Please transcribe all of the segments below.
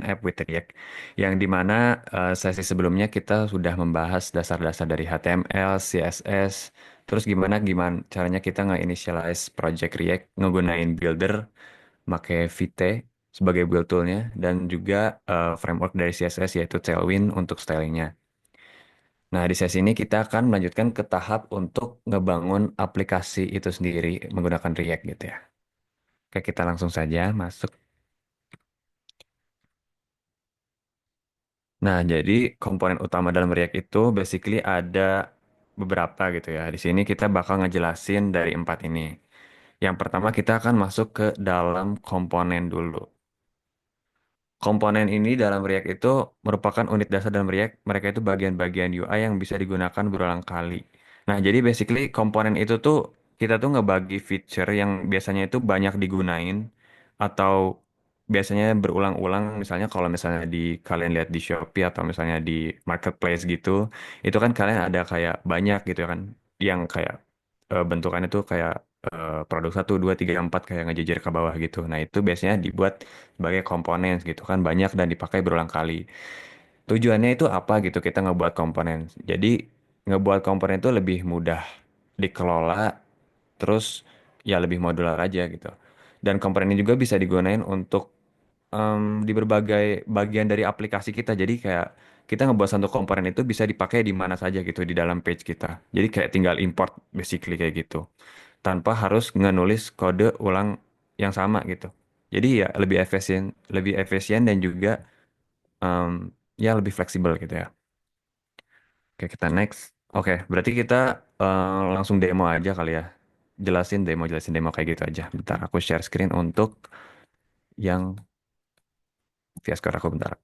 App with React, yang dimana sesi sebelumnya kita sudah membahas dasar-dasar dari HTML, CSS, terus gimana gimana caranya kita nge-initialize project React ngegunain Builder, pakai Vite sebagai build toolnya, dan juga framework dari CSS yaitu Tailwind untuk stylingnya. Nah, di sesi ini kita akan melanjutkan ke tahap untuk ngebangun aplikasi itu sendiri menggunakan React gitu ya. Oke, kita langsung saja masuk. Nah, jadi komponen utama dalam React itu basically ada beberapa gitu ya. Di sini kita bakal ngejelasin dari empat ini. Yang pertama kita akan masuk ke dalam komponen dulu. Komponen ini dalam React itu merupakan unit dasar dalam React. Mereka itu bagian-bagian UI yang bisa digunakan berulang kali. Nah, jadi basically komponen itu tuh kita tuh ngebagi feature yang biasanya itu banyak digunain atau biasanya berulang-ulang. Misalnya kalau misalnya di kalian lihat di Shopee atau misalnya di marketplace gitu, itu kan kalian ada kayak banyak gitu kan yang kayak bentukannya tuh kayak produk satu, dua, tiga, empat kayak ngejejer ke bawah gitu. Nah, itu biasanya dibuat sebagai komponen gitu kan banyak dan dipakai berulang kali. Tujuannya itu apa gitu kita ngebuat komponen. Jadi ngebuat komponen itu lebih mudah dikelola, terus ya lebih modular aja gitu. Dan komponen ini juga bisa digunain untuk di berbagai bagian dari aplikasi kita. Jadi kayak kita ngebuat satu komponen itu bisa dipakai di mana saja gitu di dalam page kita. Jadi kayak tinggal import basically kayak gitu. Tanpa harus ngenulis kode ulang yang sama gitu. Jadi ya lebih efisien dan juga em, ya lebih fleksibel gitu ya. Oke, kita next. Oke, berarti kita langsung demo aja kali ya. Jelasin demo kayak gitu aja. Bentar, aku share screen untuk yang VS Code aku bentar.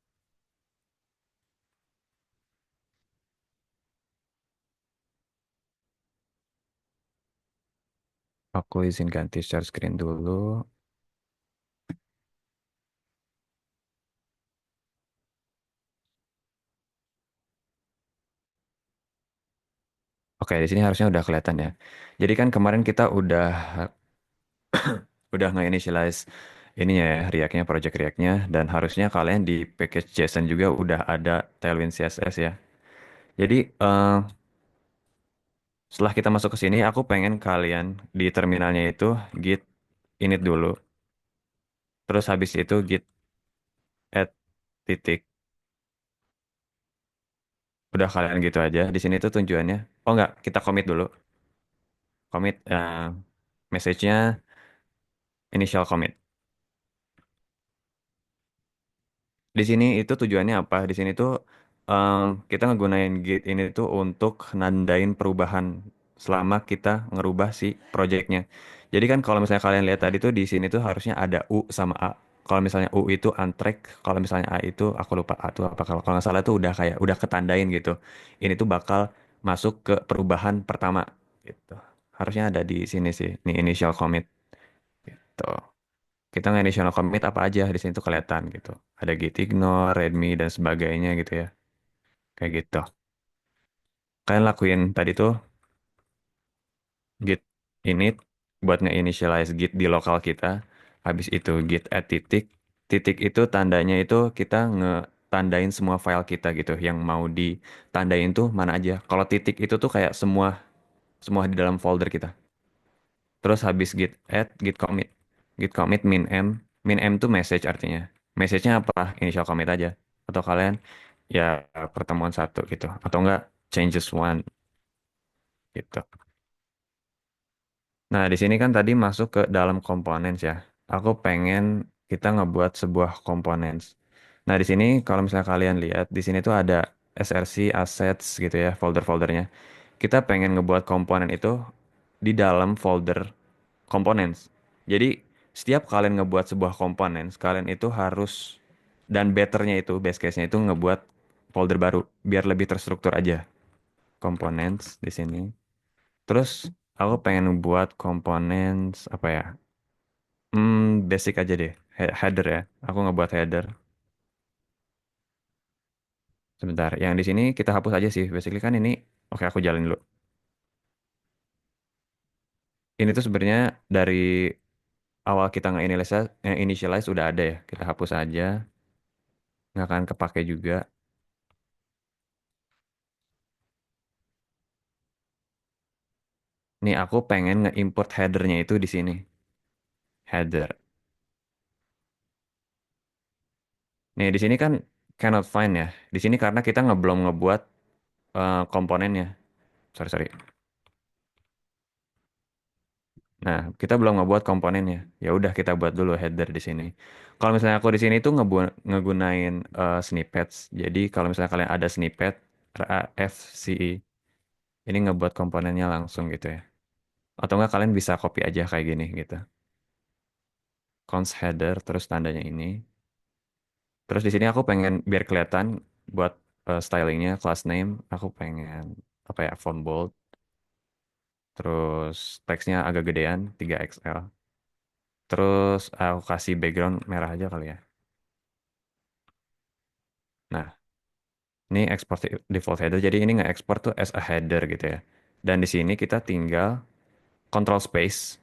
Aku izin ganti share screen dulu. Oke, di sini harusnya udah kelihatan ya. Jadi kan kemarin kita udah nge-initialize ininya ya, React-nya, project React-nya, dan harusnya kalian di package JSON juga udah ada Tailwind CSS ya. Jadi setelah kita masuk ke sini, aku pengen kalian di terminalnya itu git init dulu, terus habis itu git add titik. Udah kalian gitu aja. Di sini tuh tujuannya. Oh enggak, kita commit dulu. Commit message-nya initial commit. Di sini itu tujuannya apa? Di sini tuh em, kita ngegunain git ini tuh untuk nandain perubahan selama kita ngerubah si projectnya. Jadi kan kalau misalnya kalian lihat tadi tuh di sini tuh harusnya ada U sama A. Kalau misalnya U itu untrack, kalau misalnya A itu aku lupa A itu apa. Kalau nggak salah tuh udah kayak udah ketandain gitu. Ini tuh bakal masuk ke perubahan pertama gitu. Harusnya ada di sini sih, nih initial commit gitu. Kita nge-initial commit apa aja di sini tuh kelihatan gitu. Ada git ignore, readme dan sebagainya gitu ya. Kayak gitu. Kalian lakuin tadi tuh git init buat nge-initialize git di lokal kita. Habis itu git add titik. Titik itu tandanya itu kita ngetandain semua file kita gitu. Yang mau ditandain tuh mana aja. Kalau titik itu tuh kayak semua semua di dalam folder kita. Terus habis git add, git commit. Git commit min m. Min m tuh message artinya. Message-nya apa? Initial commit aja. Atau kalian ya pertemuan satu gitu. Atau enggak changes one gitu. Nah, di sini kan tadi masuk ke dalam components ya. Aku pengen kita ngebuat sebuah components. Nah, di sini kalau misalnya kalian lihat, di sini tuh ada src assets gitu ya, folder-foldernya. Kita pengen ngebuat komponen itu di dalam folder components. Jadi, setiap kalian ngebuat sebuah komponen, kalian itu harus dan betternya itu, best case-nya itu ngebuat folder baru biar lebih terstruktur aja. Components di sini. Terus aku pengen buat komponen apa ya? Basic aja deh. Header ya. Aku ngebuat header. Sebentar. Yang di sini kita hapus aja sih. Basically kan ini. Oke, aku jalan dulu. Ini tuh sebenarnya dari awal kita nge-initialize udah ada ya. Kita hapus aja. nggak akan kepake juga. Nih aku pengen nge-import headernya itu di sini. Header. Nih di sini kan cannot find ya. Di sini karena kita belum ngebuat komponennya. Sorry, sorry. Nah, kita belum ngebuat komponennya. Ya udah kita buat dulu header di sini. Kalau misalnya aku di sini tuh ngegunain snippets. Jadi kalau misalnya kalian ada snippet RAFCE, ini ngebuat komponennya langsung gitu ya. Atau enggak kalian bisa copy aja kayak gini gitu. Const header terus tandanya ini. Terus di sini aku pengen biar kelihatan buat stylingnya class name aku pengen apa ya font bold. Terus teksnya agak gedean 3XL. Terus aku kasih background merah aja kali ya. Nah, ini export default header. Jadi ini nge-export tuh as a header gitu ya. Dan di sini kita tinggal control space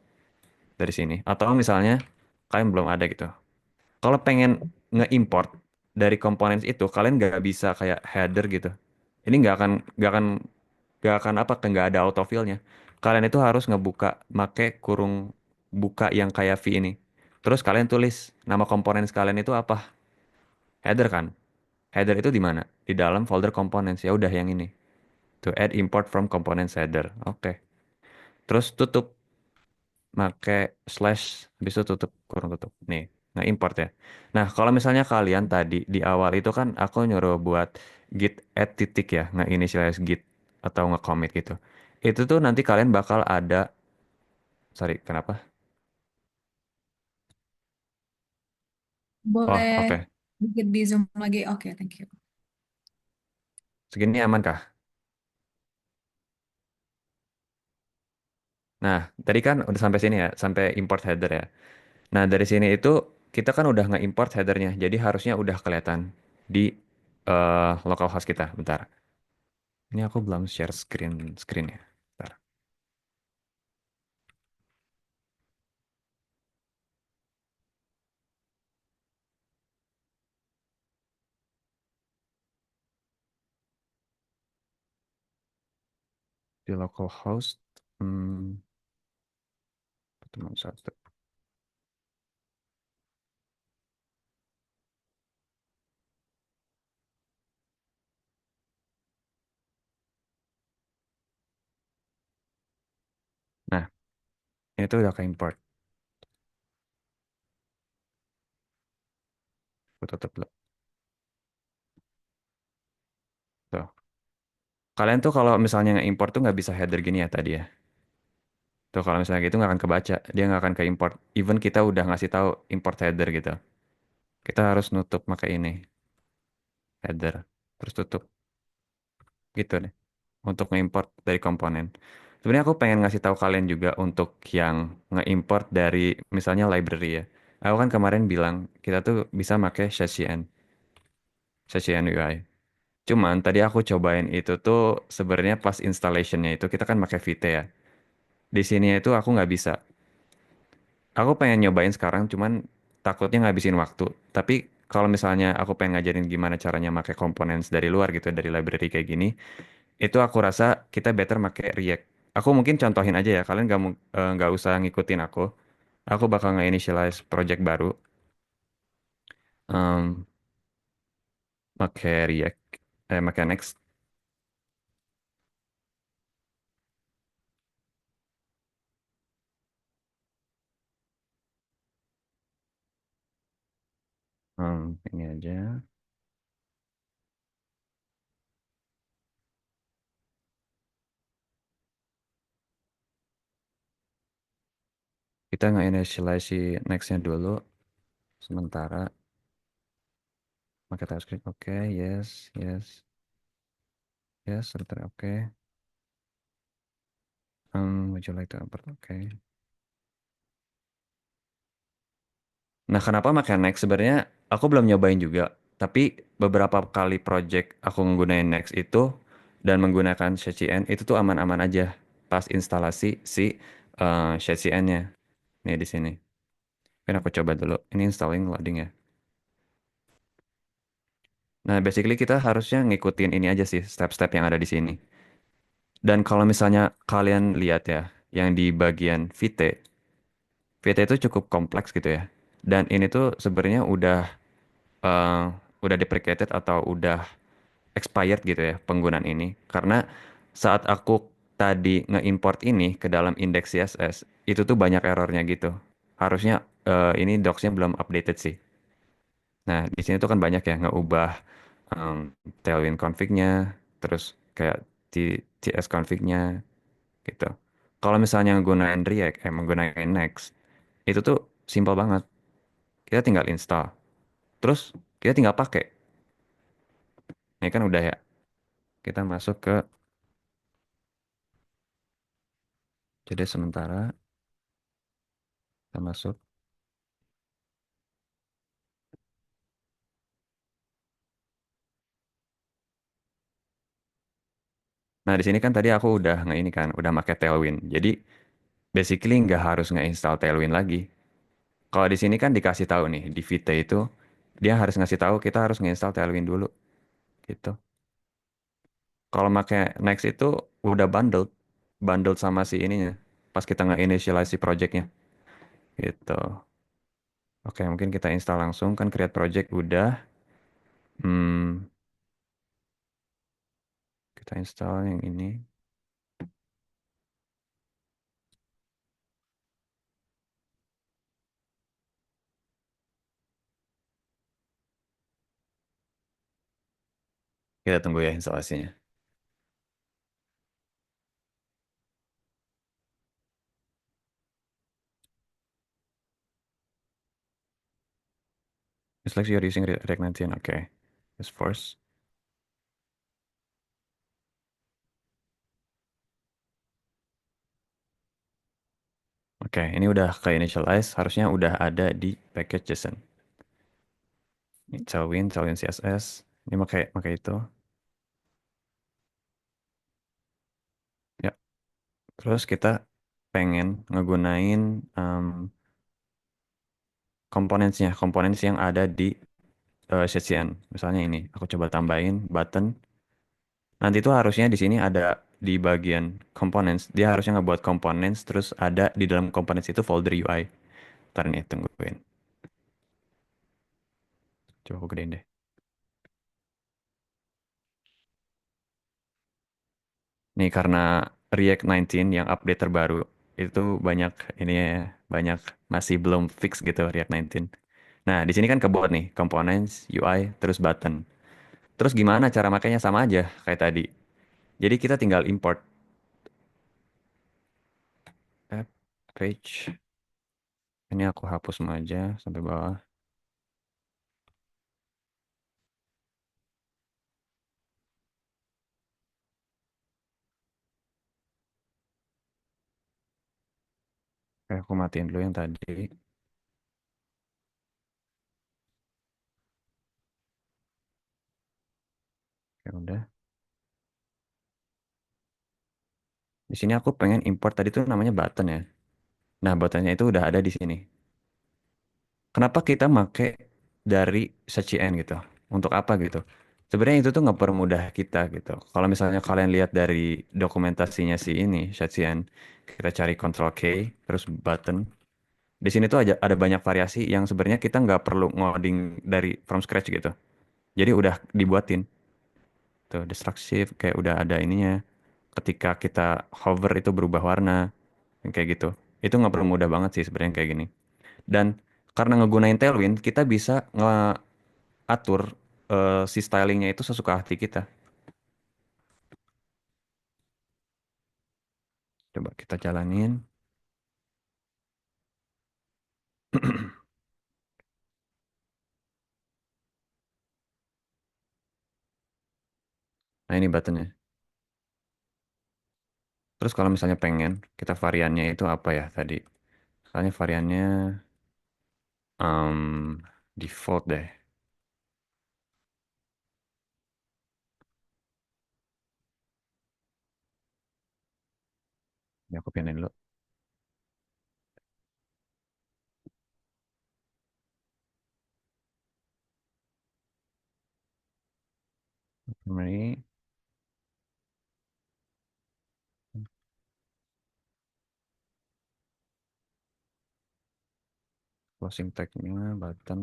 dari sini. Atau misalnya kalian belum ada gitu. Kalau pengen nge-import dari komponen itu, kalian nggak bisa kayak header gitu. Ini nggak akan apa, nggak ada autofill-nya. Kalian itu harus ngebuka, make kurung buka yang kayak V ini. Terus kalian tulis nama komponen kalian itu apa? Header kan? Header itu di mana? Di dalam folder components. Ya udah yang ini. To add import from components header. Oke. Terus tutup make slash habis itu tutup kurung tutup. Nih, nge-import ya. Nah, kalau misalnya kalian tadi di awal itu kan aku nyuruh buat git add titik ya, nge-initialize git atau nge-commit gitu. Itu tuh nanti kalian bakal ada, sorry, kenapa? Oh, Boleh oke. dikit di Zoom lagi? Oke, thank you. Segini aman kah? Nah, tadi kan udah sampai sini ya, sampai import header ya. Nah, dari sini itu kita kan udah nge-import headernya, jadi harusnya udah kelihatan di localhost kita. Bentar. Ini aku belum share screen ya. Bentar. Di localhost, hmm, teman satu. Nah, itu udah ke-import. Aku tutup dulu. Tuh. Kalian tuh kalau misalnya nge-import tuh nggak bisa header gini ya tadi ya. Tuh kalau misalnya gitu nggak akan kebaca, dia nggak akan ke-import. Even kita udah ngasih tahu import header gitu. Kita harus nutup pakai ini, header. Terus tutup. Gitu deh. Untuk nge-import dari komponen. Sebenarnya aku pengen ngasih tahu kalian juga untuk yang nge-import dari misalnya library ya. Aku kan kemarin bilang kita tuh bisa pakai Session UI. Cuman tadi aku cobain itu tuh sebenarnya pas installationnya itu kita kan pakai Vite ya. Di sini itu aku nggak bisa. Aku pengen nyobain sekarang, cuman takutnya ngabisin waktu. Tapi kalau misalnya aku pengen ngajarin gimana caranya pakai komponen dari luar gitu, dari library kayak gini, itu aku rasa kita better pakai React. Aku mungkin contohin aja ya, kalian nggak usah ngikutin aku. Aku bakal nge-initialize project baru, um, pakai React, pakai Next. Ini aja. Kita nge-initialize si Next-nya dulu, sementara pakai TypeScript. Oke, yes, yes, yes, sebentar, oke. Would you like to import? Oke. Nah, kenapa pakai Next? Sebenarnya aku belum nyobain juga. Tapi beberapa kali project aku menggunakan Next itu dan menggunakan CCN itu tuh aman-aman aja pas instalasi si CCN-nya. Nih di sini. Kan aku coba dulu. Ini installing loading ya. Nah, basically kita harusnya ngikutin ini aja sih, step-step yang ada di sini. Dan kalau misalnya kalian lihat ya, yang di bagian VT, VT itu cukup kompleks gitu ya. Dan ini tuh sebenarnya eh, udah deprecated atau udah expired gitu ya penggunaan ini. Karena saat aku tadi nge-import ini ke dalam index CSS, itu tuh banyak errornya gitu. Harusnya ini docsnya belum updated sih. Nah, di sini tuh kan banyak ya ngeubah um, Tailwind config-nya, terus kayak TS config-nya gitu. Kalau misalnya menggunakan React, menggunakan Next, itu tuh simpel banget. Kita tinggal install. Terus kita tinggal pakai. Ini kan udah ya. Kita masuk ke jeda sementara. Kita masuk. Nah, di sini kan tadi aku udah nge ini kan, udah pakai Tailwind. Jadi basically nggak harus nge-install Tailwind lagi. Kalau di sini kan dikasih tahu nih di Vite itu dia harus ngasih tahu kita harus nge-install Tailwind dulu gitu. Kalau pakai Next itu udah bundled sama si ininya. Pas kita nge-initialize si projectnya gitu. Oke, mungkin kita install langsung kan create project udah. Hmm, kita install yang ini. Kita tunggu ya instalasinya. It's like you're using React 19. Oke. Let's force. Oke, ini udah ke initialize, harusnya udah ada di package JSON. Ini Tailwind CSS. Ini pakai itu. Ya, terus kita pengen ngegunain components yang ada di CCN. Misalnya ini, aku coba tambahin button. Nanti tuh harusnya di sini ada di bagian components, dia harusnya ngebuat components, terus ada di dalam components itu folder UI. Ntar nih, tungguin. Coba aku gedein deh. Nih karena React 19 yang update terbaru itu banyak ini ya, banyak masih belum fix gitu React 19. Nah, di sini kan kebuat nih components, UI, terus button. Terus gimana cara makainya sama aja kayak tadi. Jadi kita tinggal import app page. Ini aku hapus semua aja sampai bawah. Oke, aku matiin dulu yang tadi. Ya udah. Di sini aku pengen import tadi tuh namanya button ya. Nah, buttonnya itu udah ada di sini. Kenapa kita make dari search gitu? Untuk apa gitu? Sebenarnya itu tuh mempermudah kita gitu. Kalau misalnya kalian lihat dari dokumentasinya si ini, Shatsian, kita cari Ctrl K, terus button. Di sini tuh ada banyak variasi yang sebenarnya kita nggak perlu ngoding dari from scratch gitu. Jadi udah dibuatin. Tuh, destructive kayak udah ada ininya. Ketika kita hover itu berubah warna, yang kayak gitu. Itu nggak perlu mudah banget sih sebenarnya kayak gini. Dan karena ngegunain Tailwind, kita bisa ngatur si stylingnya itu sesuka hati kita. Coba kita jalanin. Nah ini buttonnya. Terus kalau misalnya pengen, kita variannya itu apa ya tadi? Misalnya variannya default deh. Ya aku pindahin dulu. Ini closing tag-nya button.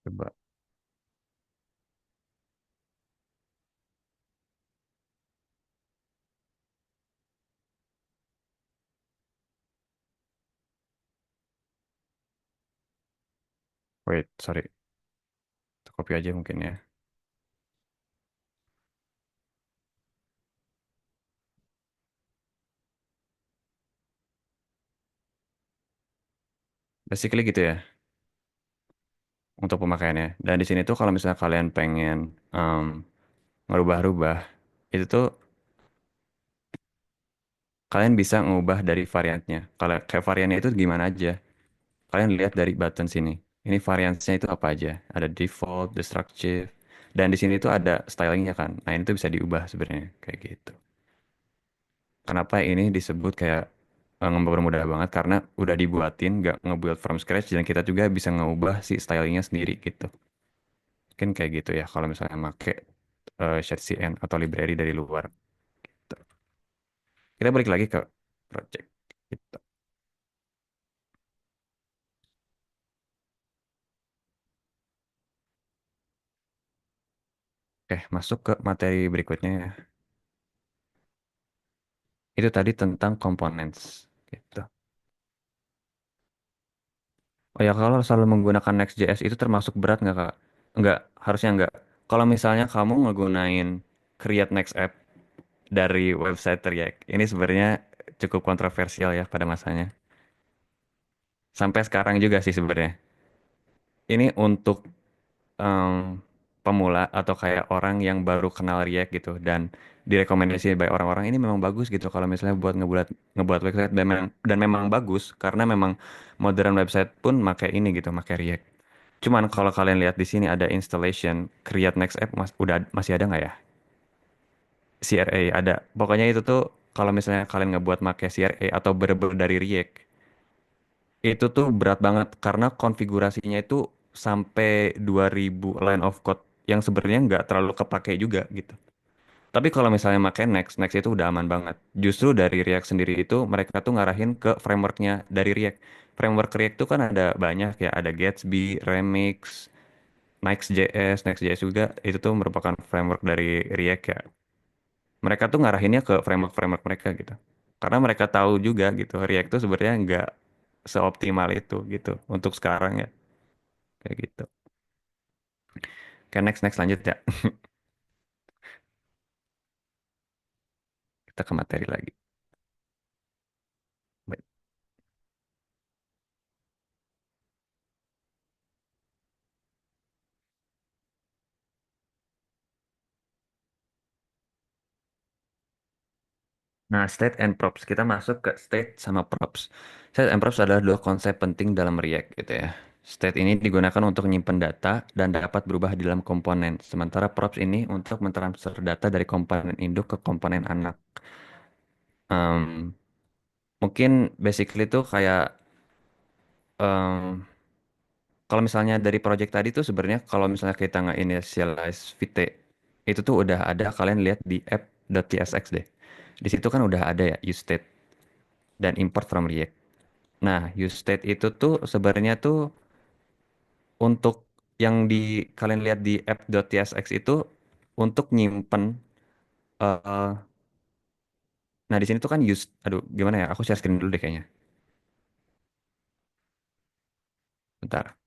Coba. Wait, sorry. Copy aja mungkin ya. Basically gitu ya untuk pemakaiannya. Dan di sini tuh kalau misalnya kalian pengen em, ngerubah-rubah, itu tuh kalian bisa ngubah dari variantnya. Kalau kayak variannya itu gimana aja? Kalian lihat dari button sini. Ini variannya itu apa aja? Ada default, destructive, dan di sini tuh ada stylingnya kan. Nah ini tuh bisa diubah sebenarnya kayak gitu. Kenapa ini disebut kayak mempermudah banget? Karena udah dibuatin, nggak ngebuild from scratch, dan kita juga bisa ngubah si stylingnya sendiri gitu. Mungkin kayak gitu ya kalau misalnya make shadecn atau library dari luar. Gitu. Kita balik lagi ke project. Gitu. Oke, masuk ke materi berikutnya ya. Itu tadi tentang components. Gitu. Oh ya, kalau selalu menggunakan Next.js itu termasuk berat nggak, Kak? Nggak, harusnya nggak. Kalau misalnya kamu ngegunain Create Next App dari website React, ini sebenarnya cukup kontroversial ya pada masanya. Sampai sekarang juga sih sebenarnya. Ini untuk em, pemula atau kayak orang yang baru kenal React gitu dan direkomendasi by orang-orang ini memang bagus gitu kalau misalnya buat ngebuat ngebuat website dan memang bagus karena memang modern website pun pakai ini gitu, pakai React. Cuman kalau kalian lihat di sini ada installation Create Next App udah masih ada nggak ya? CRA ada. Pokoknya itu tuh kalau misalnya kalian ngebuat pakai CRA atau bener-bener dari React, itu tuh berat banget karena konfigurasinya itu sampai 2000 line of code yang sebenarnya nggak terlalu kepake juga gitu. Tapi kalau misalnya pakai Next, Next itu udah aman banget. Justru dari React sendiri itu mereka tuh ngarahin ke frameworknya dari React. Framework React tuh kan ada banyak ya, ada Gatsby, Remix, Next.js juga itu tuh merupakan framework dari React ya. Mereka tuh ngarahinnya ke framework-framework mereka gitu. Karena mereka tahu juga gitu, React tuh sebenarnya nggak seoptimal itu gitu untuk sekarang ya. Kayak gitu. Oke, next, next lanjut ya. Kita ke materi lagi. Baik. Nah, state and props. Kita masuk ke state sama props. State and props adalah dua konsep penting dalam React gitu ya. State ini digunakan untuk menyimpan data dan dapat berubah di dalam komponen. Sementara props ini untuk mentransfer data dari komponen induk ke komponen anak. Em, Mungkin basically tuh kayak em, kalau misalnya dari project tadi tuh sebenarnya kalau misalnya kita nggak initialize Vite itu tuh udah ada, kalian lihat di app.tsx deh. Di situ kan udah ada ya use state dan import from React. Nah, use state itu tuh sebenarnya tuh untuk yang di kalian lihat di app.tsx itu untuk nyimpen eh nah di sini tuh kan use, aduh gimana ya? Aku share screen dulu deh kayaknya. Bentar.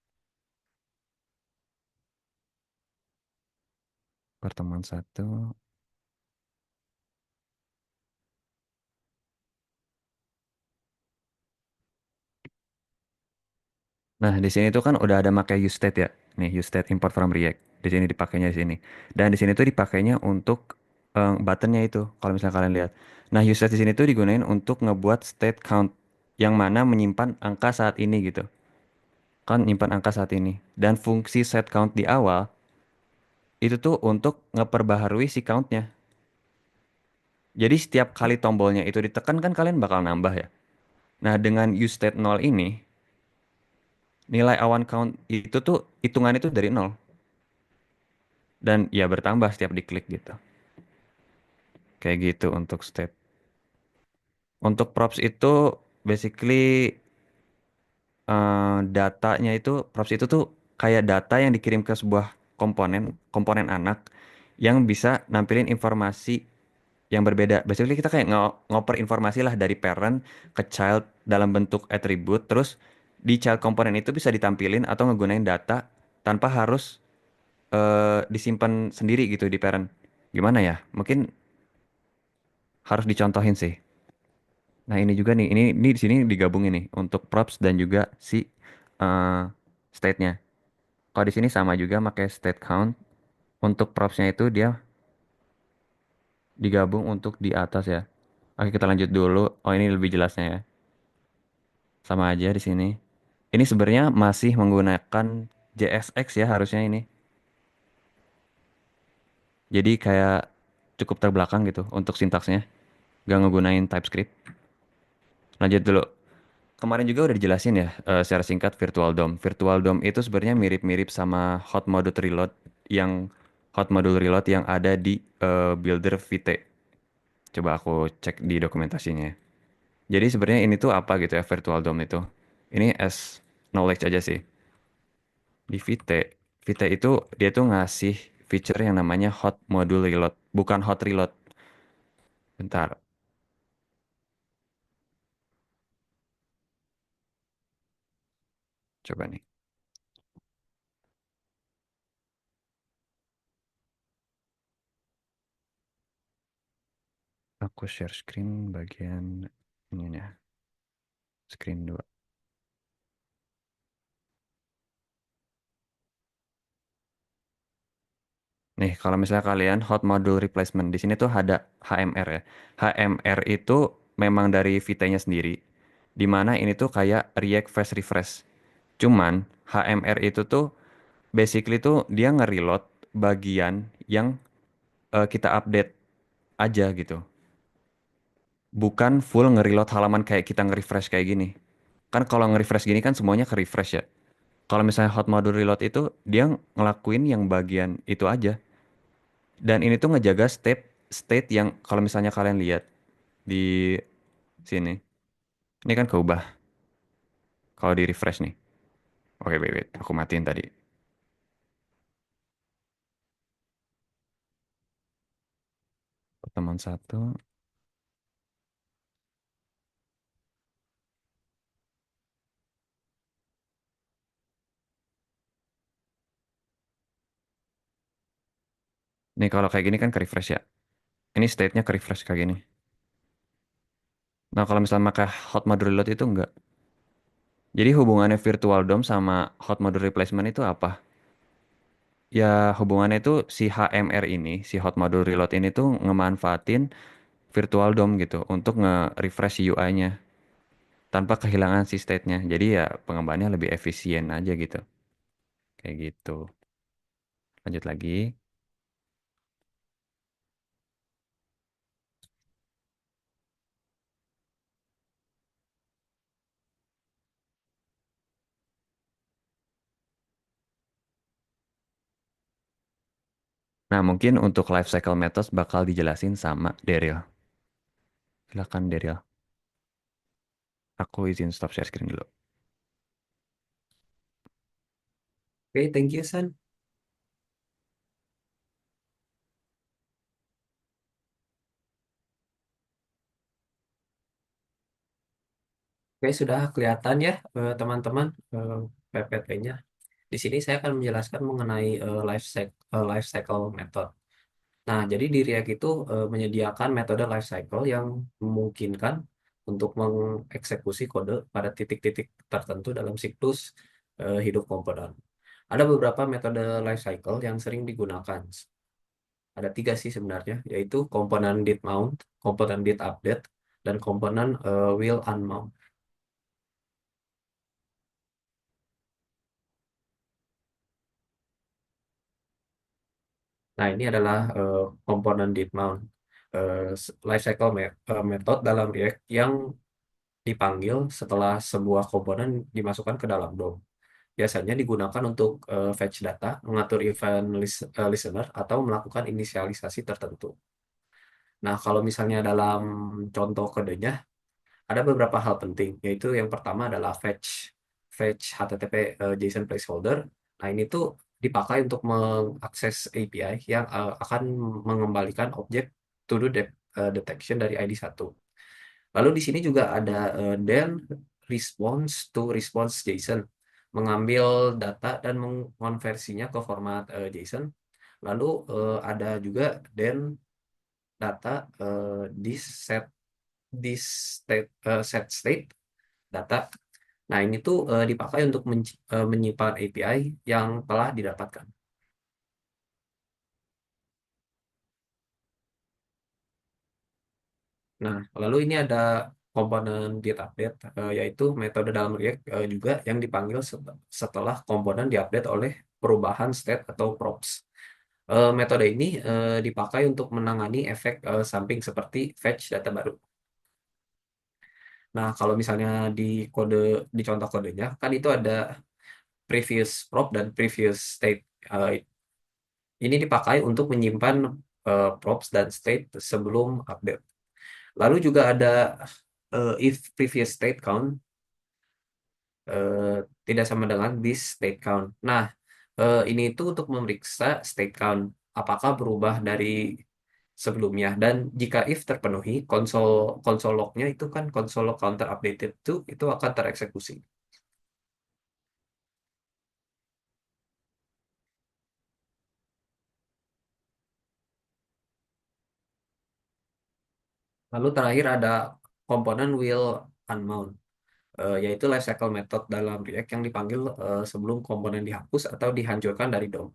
Pertemuan satu. Nah, di sini tuh kan udah ada pakai use state ya. Nih, use state import from React. Di sini dipakainya di sini. Dan di sini tuh dipakainya untuk buttonnya itu. Kalau misalnya kalian lihat. Nah, use state di sini tuh digunain untuk ngebuat state count yang mana menyimpan angka saat ini gitu. Kan nyimpan angka saat ini. Dan fungsi set count di awal itu tuh untuk ngeperbaharui si countnya. Jadi setiap kali tombolnya itu ditekan kan kalian bakal nambah ya. Nah, dengan use state 0 ini, nilai awan count itu tuh hitungan itu dari nol dan ya bertambah setiap diklik gitu. Kayak gitu untuk state. Untuk props itu basically datanya itu props itu tuh kayak data yang dikirim ke sebuah komponen anak yang bisa nampilin informasi yang berbeda. Basically kita kayak ngoper informasi lah dari parent ke child dalam bentuk attribute, terus di child komponen itu bisa ditampilin atau ngegunain data tanpa harus disimpan sendiri gitu di parent. Gimana ya? Mungkin harus dicontohin sih. Nah, ini juga nih, ini di sini digabungin nih untuk props dan juga si eh, state-nya. Kalau di sini sama juga pakai state count. Untuk propsnya itu dia digabung untuk di atas ya. Oke, kita lanjut dulu. Oh, ini lebih jelasnya ya. Sama aja di sini. Ini sebenarnya masih menggunakan JSX ya harusnya ini. Jadi kayak cukup terbelakang gitu untuk sintaksnya. Gak ngegunain TypeScript. Lanjut dulu. Kemarin juga udah dijelasin ya secara singkat Virtual DOM. Virtual DOM itu sebenarnya mirip-mirip sama Hot Module Reload yang ada di Builder Vite. Coba aku cek di dokumentasinya. Jadi sebenarnya ini tuh apa gitu ya Virtual DOM itu. Ini as knowledge aja sih. Di Vite, Vite itu dia tuh ngasih feature yang namanya Hot Module Reload, bukan Hot Reload. Bentar, coba nih. Aku share screen bagian ini ya, screen 2. Nih, kalau misalnya kalian hot module replacement di sini tuh ada HMR ya. HMR itu memang dari Vite-nya sendiri. Di mana ini tuh kayak React Fast Refresh. Cuman HMR itu tuh basically tuh dia nge-reload bagian yang kita update aja gitu. Bukan full nge-reload halaman kayak kita nge-refresh kayak gini. Kan kalau nge-refresh gini kan semuanya ke-refresh ya. Kalau misalnya hot module reload itu dia ngelakuin yang bagian itu aja. Dan ini tuh ngejaga state state yang kalau misalnya kalian lihat di sini. Ini kan keubah kalau di refresh nih. Oke, wait, wait. Aku matiin tadi. Pertemuan satu. Nih kalau kayak gini kan ke refresh ya. Ini state-nya ke refresh kayak gini. Nah kalau misalnya pakai hot mode reload itu enggak. Jadi hubungannya virtual DOM sama hot mode replacement itu apa? Ya hubungannya itu si HMR ini, si hot module reload ini tuh ngemanfaatin virtual DOM gitu untuk nge-refresh UI-nya tanpa kehilangan si state-nya. Jadi ya pengembangannya lebih efisien aja gitu. Kayak gitu. Lanjut lagi. Nah, mungkin untuk life cycle methods bakal dijelasin sama Daryl. Silakan Daryl. Aku izin stop share screen dulu. Oke, thank you, San. Oke, sudah kelihatan ya, teman-teman, PPT-nya. Di sini saya akan menjelaskan mengenai life cycle method. Nah, jadi di React itu menyediakan metode life cycle yang memungkinkan untuk mengeksekusi kode pada titik-titik tertentu dalam siklus hidup komponen. Ada beberapa metode life cycle yang sering digunakan. Ada tiga sih sebenarnya, yaitu komponen did mount, komponen did update, dan komponen will unmount. Nah, ini adalah komponen did mount. Lifecycle method dalam React yang dipanggil setelah sebuah komponen dimasukkan ke dalam DOM. Biasanya digunakan untuk fetch data, mengatur event listener, atau melakukan inisialisasi tertentu. Nah, kalau misalnya dalam contoh kodenya, ada beberapa hal penting, yaitu yang pertama adalah fetch fetch HTTP JSON placeholder. Nah, ini tuh dipakai untuk mengakses API yang akan mengembalikan objek to do detection dari ID 1. Lalu di sini juga ada then response to response JSON, mengambil data dan mengonversinya ke format JSON. Lalu ada juga then data this set state data. Nah, ini tuh dipakai untuk menyimpan API yang telah didapatkan. Nah, lalu ini ada komponen get update, yaitu metode dalam React juga yang dipanggil setelah komponen diupdate oleh perubahan state atau props. Metode ini dipakai untuk menangani efek samping seperti fetch data baru. Nah, kalau misalnya di kode di contoh kodenya kan itu ada previous prop dan previous state. Eh, ini dipakai untuk menyimpan props dan state sebelum update. Lalu juga ada if previous state count eh, tidak sama dengan this state count. Nah, ini itu untuk memeriksa state count apakah berubah dari sebelumnya, dan jika if terpenuhi, konsol lognya itu kan konsol log counter updated itu akan tereksekusi. Lalu terakhir ada komponen will unmount, yaitu lifecycle method dalam React yang dipanggil sebelum komponen dihapus atau dihancurkan dari DOM.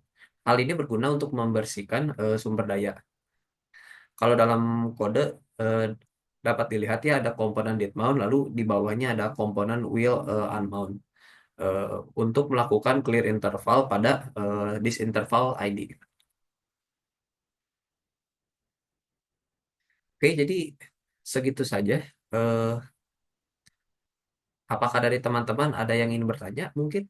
Hal ini berguna untuk membersihkan sumber daya. Kalau dalam kode eh, dapat dilihat ya ada komponen did mount, lalu di bawahnya ada komponen will unmount eh, untuk melakukan clear interval pada this interval ID. Oke, jadi segitu saja. Eh, apakah dari teman-teman ada yang ingin bertanya? Mungkin.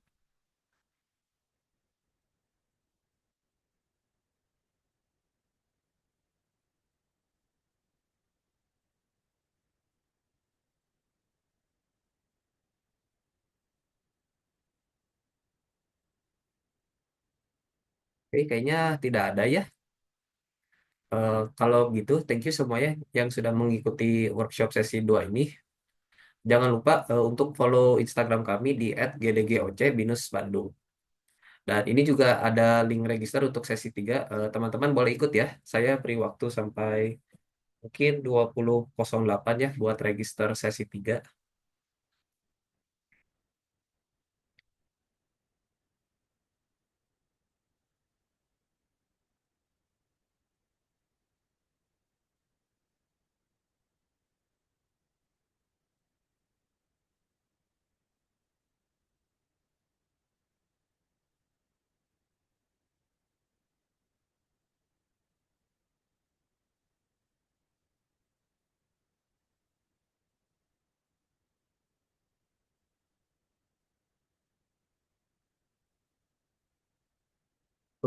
Oke, kayaknya tidak ada ya. Kalau gitu, thank you semuanya yang sudah mengikuti workshop sesi 2 ini. Jangan lupa untuk follow Instagram kami di @gdgoc-bandung. Dan ini juga ada link register untuk sesi 3. Teman-teman boleh ikut ya. Saya beri waktu sampai mungkin 20.08 ya buat register sesi 3.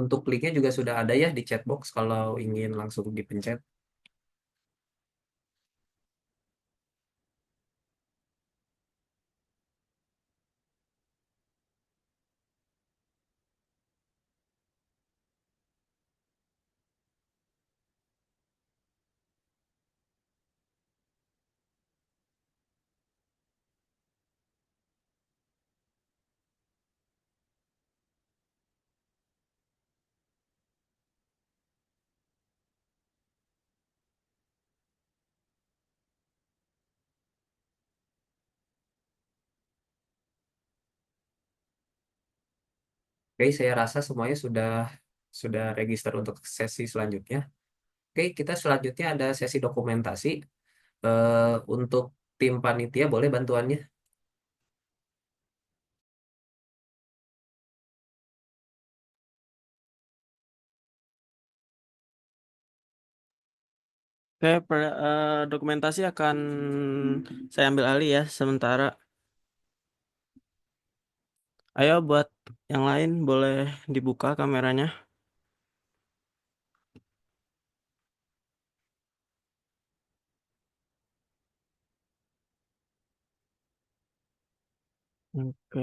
Untuk linknya juga sudah ada ya di chatbox kalau ingin langsung dipencet. Oke, saya rasa semuanya sudah register untuk sesi selanjutnya. Oke, kita selanjutnya ada sesi dokumentasi. Untuk tim panitia boleh bantuannya? Oke, dokumentasi akan saya ambil alih ya sementara. Ayo buat yang lain boleh dibuka kameranya. Oke,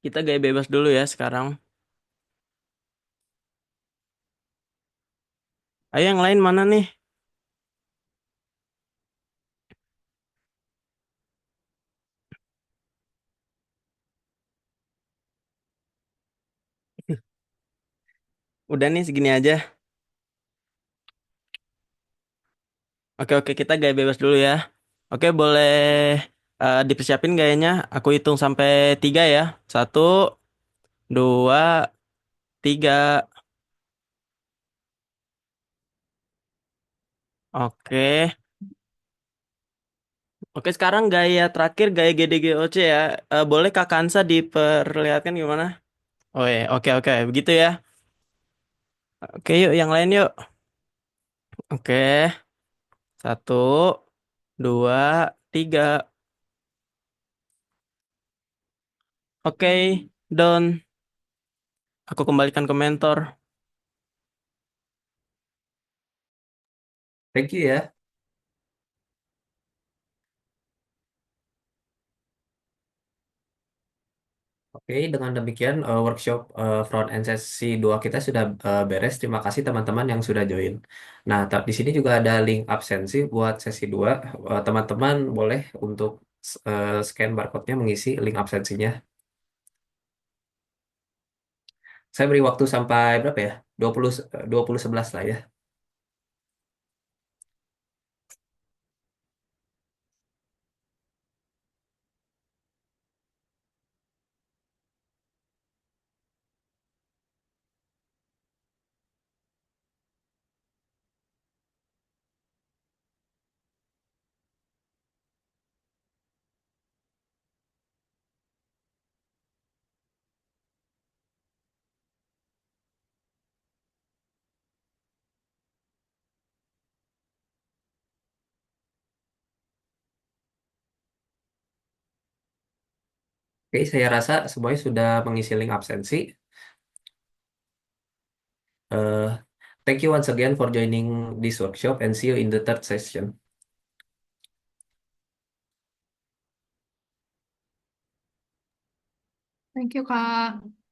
kita gaya bebas dulu ya sekarang. Ayo yang lain mana nih? Udah nih segini aja. Oke, oke, kita gaya bebas dulu ya. Oke, boleh dipersiapin gayanya. Aku hitung sampai 3 ya. 1, 2, 3. Oke. Oke, sekarang gaya terakhir gaya GDGOC ya. Boleh Kak Kansa diperlihatkan gimana? Oh ya, oke, oke, begitu ya. Oke, yuk yang lain yuk. Oke, 1, 2, 3. Oke, done. Aku kembalikan ke mentor. Thank you ya. Oke, dengan demikian workshop front end sesi 2 kita sudah beres. Terima kasih teman-teman yang sudah join. Nah, di sini juga ada link absensi buat sesi 2. Teman-teman boleh untuk scan barcode-nya mengisi link absensinya. Saya beri waktu sampai berapa ya? 20 11 lah ya. Oke, saya rasa semuanya sudah mengisi link absensi. Uh, Thank you once again for joining this workshop and see you in the third session. Thank you, Kak.